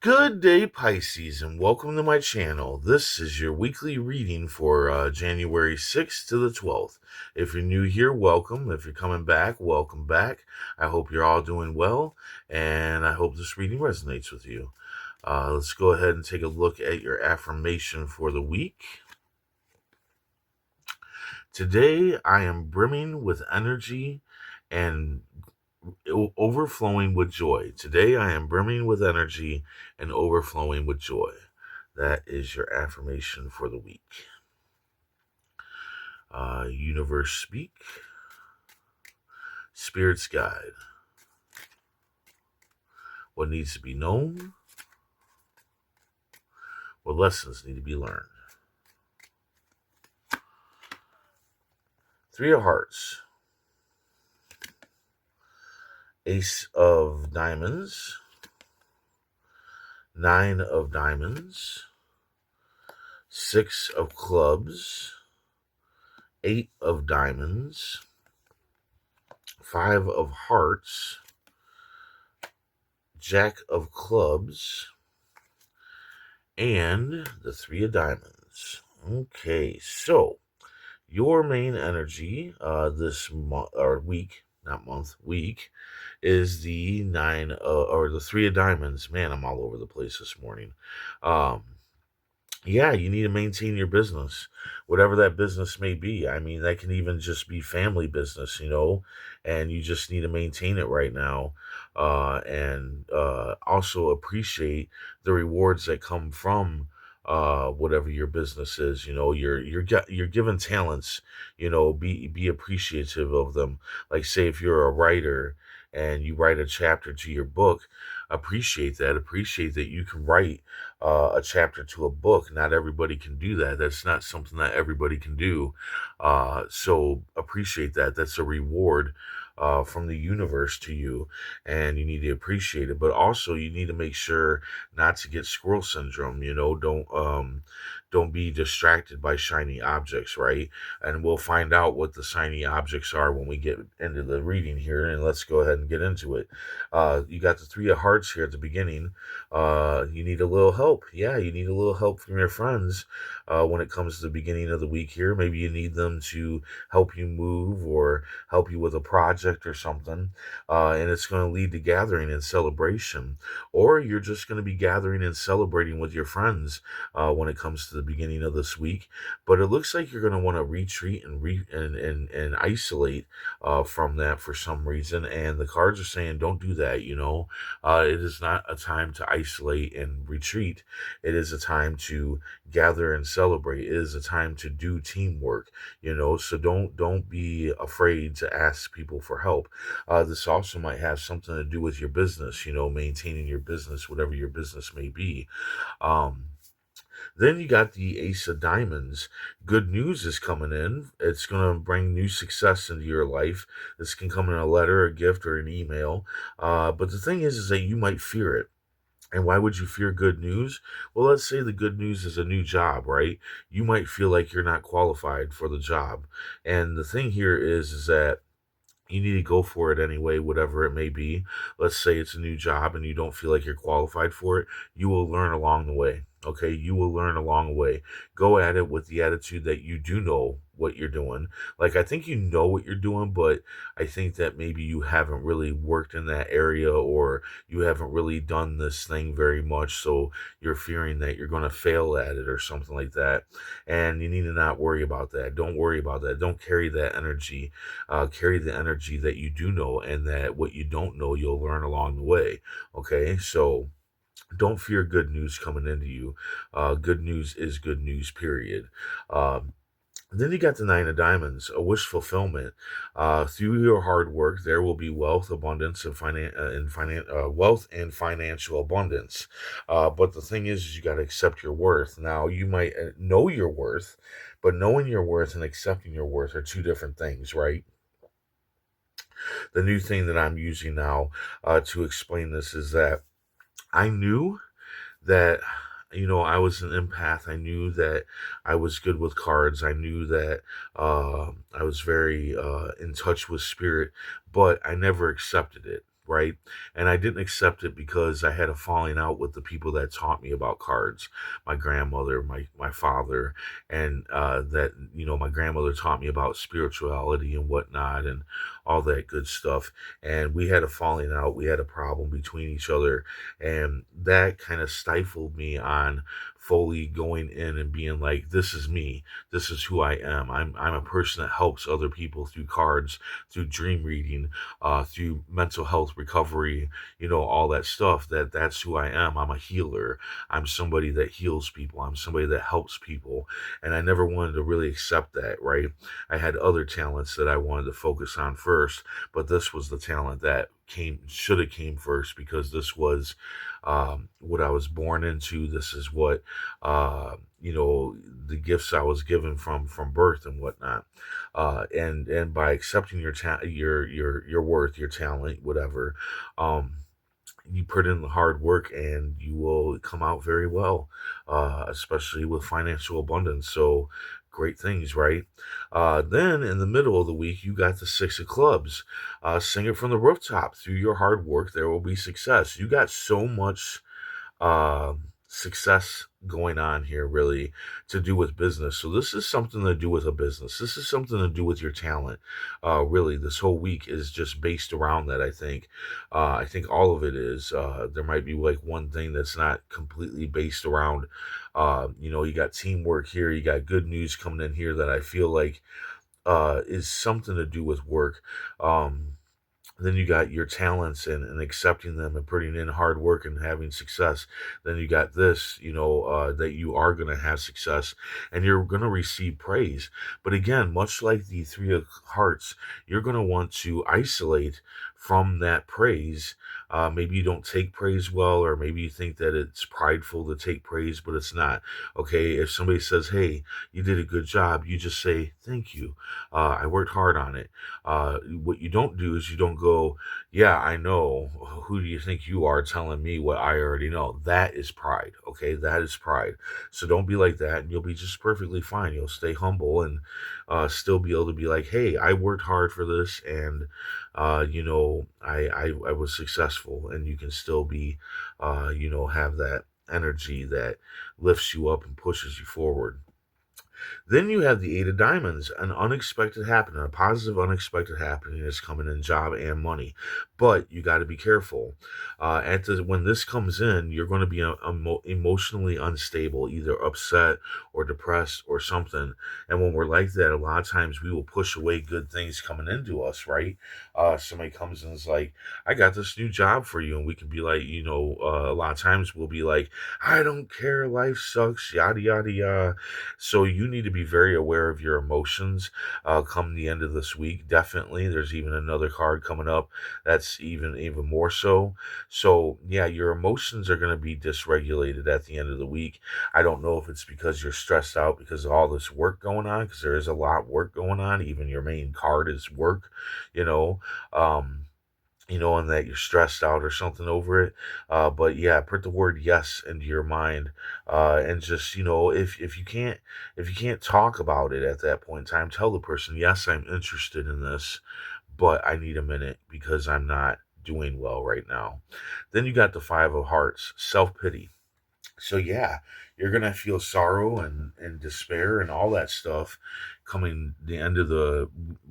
Good day, Pisces, and welcome to my channel. This is your weekly reading for January 6th to the 12th. If you're new here, welcome. If you're coming back, welcome back. I hope you're all doing well, and I hope this reading resonates with you. Let's go ahead and take a look at your affirmation for the week. Today, I am brimming with energy and overflowing with joy. Today I am brimming with energy and overflowing with joy. That is your affirmation for the week. Universe speak, spirits guide. What needs to be known? What lessons need to be learned? Three of Hearts, Ace of Diamonds, Nine of Diamonds, Six of Clubs, Eight of Diamonds, Five of Hearts, Jack of Clubs, and the Three of Diamonds. Okay, so your main energy this month or week, not month, week, is the or the Three of Diamonds. Man, I'm all over the place this morning. Um, yeah, you need to maintain your business, whatever that business may be. I mean, that can even just be family business, and you just need to maintain it right now. And also appreciate the rewards that come from whatever your business is. You're given talents. Be appreciative of them. Like, say, if you're a writer and you write a chapter to your book, appreciate that. Appreciate that you can write a chapter to a book. Not everybody can do that. That's not something that everybody can do. So appreciate that. That's a reward from the universe to you, and you need to appreciate it. But also, you need to make sure not to get squirrel syndrome. Don't be distracted by shiny objects, right? And we'll find out what the shiny objects are when we get into the reading here. And let's go ahead and get into it. You got the Three of Hearts here at the beginning. You need a little help. Yeah, you need a little help from your friends when it comes to the beginning of the week here. Maybe you need them to help you move or help you with a project or something. And it's going to lead to gathering and celebration. Or you're just going to be gathering and celebrating with your friends when it comes to the beginning of this week. But it looks like you're going to want to retreat and isolate from that for some reason. And the cards are saying, don't do that. It is not a time to isolate and retreat. It is a time to gather and celebrate. It is a time to do teamwork. So don't be afraid to ask people for help. This also might have something to do with your business, maintaining your business, whatever your business may be. Um, then you got the Ace of Diamonds. Good news is coming in. It's going to bring new success into your life. This can come in a letter, a gift, or an email. But the thing is that you might fear it. And why would you fear good news? Well, let's say the good news is a new job, right? You might feel like you're not qualified for the job. And the thing here is that you need to go for it anyway, whatever it may be. Let's say it's a new job and you don't feel like you're qualified for it. You will learn along the way. Okay, you will learn along the way. Go at it with the attitude that you do know what you're doing. Like, I think you know what you're doing, but I think that maybe you haven't really worked in that area, or you haven't really done this thing very much. So you're fearing that you're going to fail at it or something like that. And you need to not worry about that. Don't worry about that. Don't carry that energy. Carry the energy that you do know, and that what you don't know, you'll learn along the way. Okay, so don't fear good news coming into you. Good news is good news, period. Um, then you got the Nine of Diamonds, a wish fulfillment. Through your hard work, there will be wealth, abundance, and wealth and financial abundance. But the thing is you got to accept your worth. Now, you might know your worth, but knowing your worth and accepting your worth are two different things, right? The new thing that I'm using now to explain this is that I knew that I was an empath. I knew that I was good with cards. I knew that I was very in touch with spirit, but I never accepted it. right? And I didn't accept it because I had a falling out with the people that taught me about cards, my grandmother, my father, and that, my grandmother taught me about spirituality and whatnot and all that good stuff. And we had a falling out, we had a problem between each other, and that kind of stifled me on fully going in and being like, this is me, this is who I am. I'm a person that helps other people through cards, through dream reading, through mental health recovery, all that stuff. That's who I am. I'm a healer. I'm somebody that heals people. I'm somebody that helps people. And I never wanted to really accept that, right? I had other talents that I wanted to focus on first, but this was the talent that should have came first, because this was what I was born into. This is what the gifts I was given from birth and whatnot. And by accepting your worth, your talent, whatever, um, you put in the hard work and you will come out very well, especially with financial abundance. So great things, right? Then in the middle of the week, you got the Six of Clubs. Sing it from the rooftop. Through your hard work, there will be success. You got so much success going on here, really, to do with business. So this is something to do with a business. This is something to do with your talent. Really, this whole week is just based around that. I think all of it is. There might be like one thing that's not completely based around. You got teamwork here. You got good news coming in here that I feel like is something to do with work. Then you got your talents and accepting them and putting in hard work and having success. Then you got this, that you are going to have success and you're going to receive praise. But again, much like the Three of Hearts, you're going to want to isolate from that praise. Maybe you don't take praise well, or maybe you think that it's prideful to take praise, but it's not. Okay, if somebody says, hey, you did a good job, you just say, thank you. I worked hard on it. What you don't do is you don't go, yeah, I know. Who do you think you are telling me what I already know? That is pride. Okay, that is pride. So don't be like that, and you'll be just perfectly fine. You'll stay humble and still be able to be like, hey, I worked hard for this, and I was successful, and you can still be, have that energy that lifts you up and pushes you forward. Then you have the Eight of Diamonds, an unexpected happening, a positive unexpected happening is coming in job and money. But you got to be careful. When this comes in, you're going to be emotionally unstable, either upset or depressed or something. And when we're like that, a lot of times we will push away good things coming into us, right? Somebody comes and is like, I got this new job for you. And we can be like, a lot of times we'll be like, I don't care, life sucks, yada, yada, yada. So you need to be very aware of your emotions come the end of this week. Definitely. There's even another card coming up that's even more so. So yeah, your emotions are going to be dysregulated at the end of the week. I don't know if it's because you're stressed out because of all this work going on, because there is a lot of work going on. Even your main card is work, you know. Um, and that you're stressed out or something over it. But yeah, put the word yes into your mind, and just if you can't talk about it at that point in time, tell the person, yes, I'm interested in this, but I need a minute because I'm not doing well right now. Then you got the Five of Hearts, self pity. So yeah, you're gonna feel sorrow and despair and all that stuff coming the end of the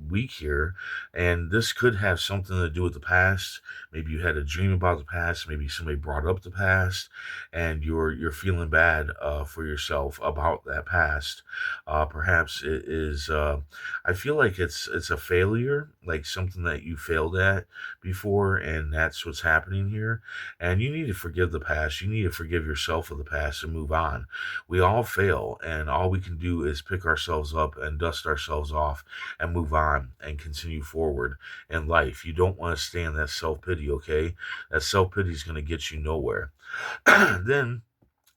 week here. And this could have something to do with the past. Maybe you had a dream about the past, maybe somebody brought up the past, and you're feeling bad for yourself about that past. Perhaps it is I feel like it's a failure, like something that you failed at before, and that's what's happening here. And you need to forgive the past. You need to forgive yourself of the past and move on. We all fail, and all we can do is pick ourselves up and dust ourselves off and move on and continue forward in life. You don't want to stay in that self pity, okay? That self pity is going to get you nowhere. Then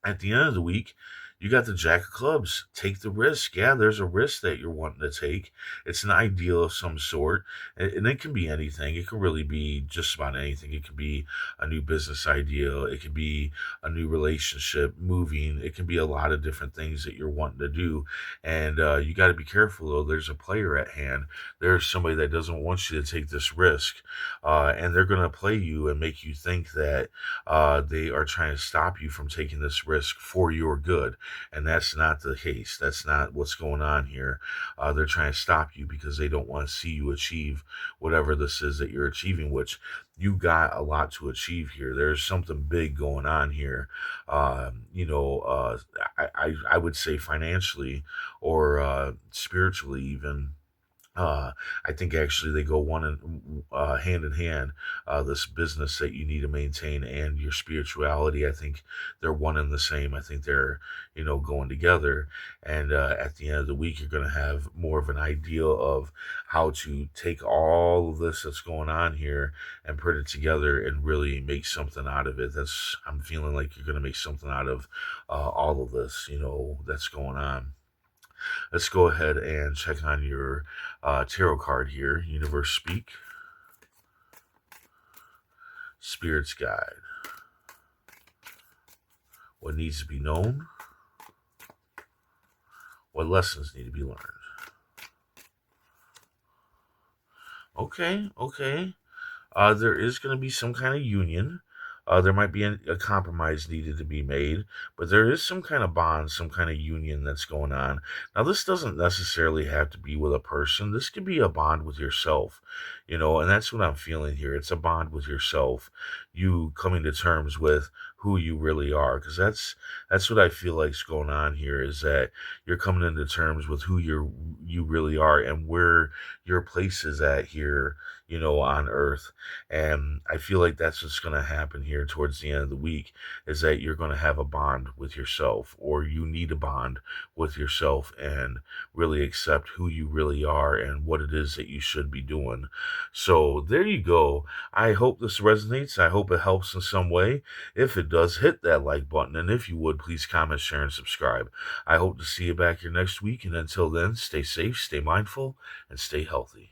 at the end of the week, You got the Jack of Clubs. Take the risk. Yeah, there's a risk that you're wanting to take. It's an ideal of some sort, and it can be anything. It can really be just about anything. It could be a new business idea. It could be a new relationship, moving. It can be a lot of different things that you're wanting to do, and you got to be careful though. There's a player at hand. There's somebody that doesn't want you to take this risk, and they're going to play you and make you think that they are trying to stop you from taking this risk for your good. And that's not the case. That's not what's going on here. They're trying to stop you because they don't want to see you achieve whatever this is that you're achieving, which you got a lot to achieve here. There's something big going on here. I would say financially or spiritually even. I think actually they go one and hand in hand. This business that you need to maintain and your spirituality, I think they're one and the same. I think they're going together. And at the end of the week, you're going to have more of an idea of how to take all of this that's going on here and put it together and really make something out of it. I'm feeling like you're going to make something out of all of this, that's going on. Let's go ahead and check on your tarot card here. Universe Speak. Spirit's Guide. What needs to be known? What lessons need to be learned? Okay. There is going to be some kind of union. There might be a compromise needed to be made, but there is some kind of bond, some kind of union that's going on. Now, this doesn't necessarily have to be with a person. This could be a bond with yourself, and that's what I'm feeling here. It's a bond with yourself, you coming to terms with who you really are, because that's what I feel like's going on here, is that you're coming into terms with who you really are and where your place is at here, on Earth. And I feel like that's what's going to happen here towards the end of the week, is that you're going to have a bond with yourself, or you need a bond with yourself and really accept who you really are and what it is that you should be doing. So there you go. I hope this resonates. I hope it helps in some way. If it does, hit that like button. And if you would, please comment, share, and subscribe. I hope to see you back here next week. And until then, stay safe, stay mindful, and stay healthy.